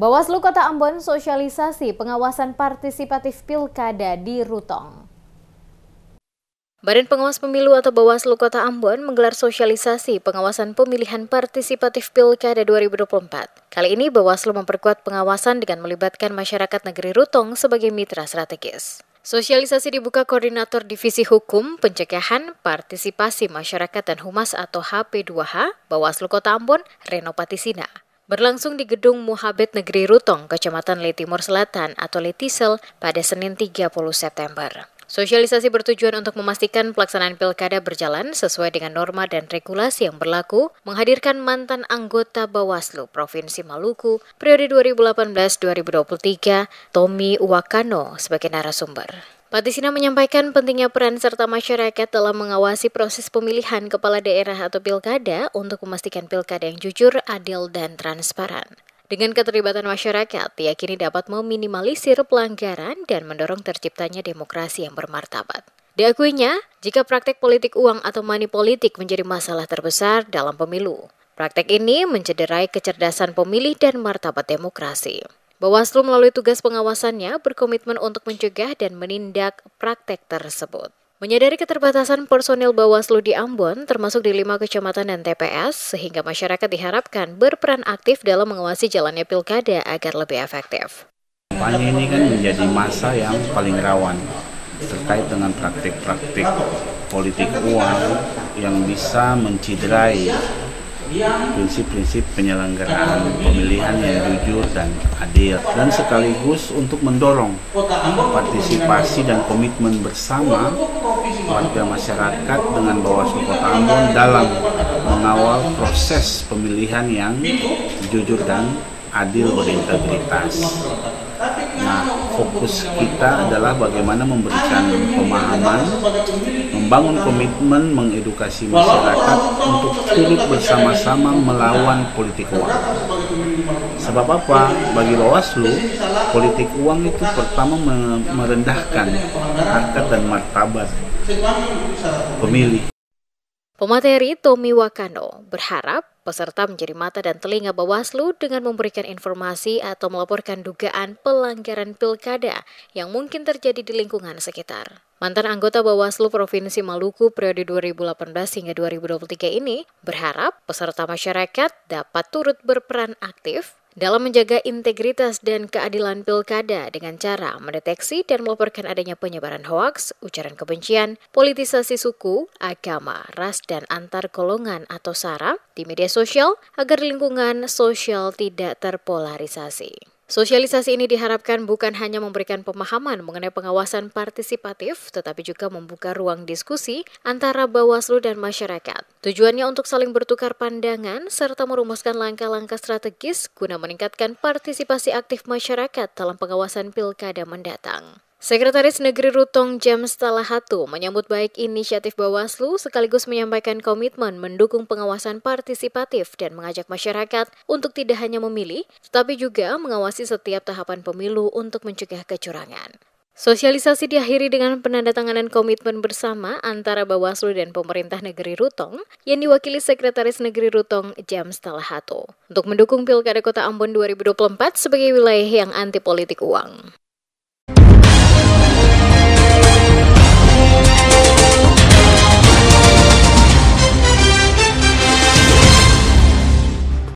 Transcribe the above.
Bawaslu Kota Ambon sosialisasi pengawasan partisipatif Pilkada di Rutong. Badan Pengawas Pemilu atau Bawaslu Kota Ambon menggelar sosialisasi pengawasan pemilihan partisipatif Pilkada 2024. Kali ini Bawaslu memperkuat pengawasan dengan melibatkan masyarakat negeri Rutong sebagai mitra strategis. Sosialisasi dibuka Koordinator Divisi Hukum, Pencegahan, Partisipasi Masyarakat dan Humas atau HP2H, Bawaslu Kota Ambon, Reno Patisina. Berlangsung di Gedung Muhabet Negeri Rutong, Kecamatan Letimor Selatan atau Letisel pada Senin 30 September. Sosialisasi bertujuan untuk memastikan pelaksanaan pilkada berjalan sesuai dengan norma dan regulasi yang berlaku, menghadirkan mantan anggota Bawaslu Provinsi Maluku periode 2018-2023, Tommy Wakano sebagai narasumber. Patisina menyampaikan pentingnya peran serta masyarakat dalam mengawasi proses pemilihan kepala daerah atau pilkada untuk memastikan pilkada yang jujur, adil, dan transparan. Dengan keterlibatan masyarakat, diyakini dapat meminimalisir pelanggaran dan mendorong terciptanya demokrasi yang bermartabat. Diakuinya, jika praktek politik uang atau money politik menjadi masalah terbesar dalam pemilu, praktek ini mencederai kecerdasan pemilih dan martabat demokrasi. Bawaslu melalui tugas pengawasannya berkomitmen untuk mencegah dan menindak praktek tersebut. Menyadari keterbatasan personil Bawaslu di Ambon, termasuk di 5 kecamatan dan TPS, sehingga masyarakat diharapkan berperan aktif dalam mengawasi jalannya pilkada agar lebih efektif. Kampanye ini kan menjadi masa yang paling rawan terkait dengan praktik-praktik politik uang yang bisa menciderai prinsip-prinsip penyelenggaraan pemilihan yang jujur dan adil, dan sekaligus untuk mendorong partisipasi dan komitmen bersama warga masyarakat dengan Bawaslu Kota Ambon dalam mengawal proses pemilihan yang jujur dan adil berintegritas. Nah, fokus kita adalah bagaimana memberikan pemahaman, membangun komitmen, mengedukasi masyarakat untuk turut bersama-sama melawan politik uang. Sebab apa? Bagi Bawaslu, politik uang itu pertama merendahkan harkat dan martabat pemilih. Pemateri Tommy Wakano berharap peserta menjadi mata dan telinga Bawaslu dengan memberikan informasi atau melaporkan dugaan pelanggaran pilkada yang mungkin terjadi di lingkungan sekitar. Mantan anggota Bawaslu Provinsi Maluku periode 2018 hingga 2023 ini berharap peserta masyarakat dapat turut berperan aktif dalam menjaga integritas dan keadilan pilkada dengan cara mendeteksi dan melaporkan adanya penyebaran hoaks, ujaran kebencian, politisasi suku, agama, ras, dan antar golongan atau SARA di media sosial agar lingkungan sosial tidak terpolarisasi. Sosialisasi ini diharapkan bukan hanya memberikan pemahaman mengenai pengawasan partisipatif, tetapi juga membuka ruang diskusi antara Bawaslu dan masyarakat. Tujuannya untuk saling bertukar pandangan serta merumuskan langkah-langkah strategis guna meningkatkan partisipasi aktif masyarakat dalam pengawasan pilkada mendatang. Sekretaris Negeri Rutong James Talahatu menyambut baik inisiatif Bawaslu sekaligus menyampaikan komitmen mendukung pengawasan partisipatif dan mengajak masyarakat untuk tidak hanya memilih, tetapi juga mengawasi setiap tahapan pemilu untuk mencegah kecurangan. Sosialisasi diakhiri dengan penandatanganan komitmen bersama antara Bawaslu dan pemerintah negeri Rutong yang diwakili Sekretaris Negeri Rutong James Talahatu untuk mendukung Pilkada Kota Ambon 2024 sebagai wilayah yang anti politik uang.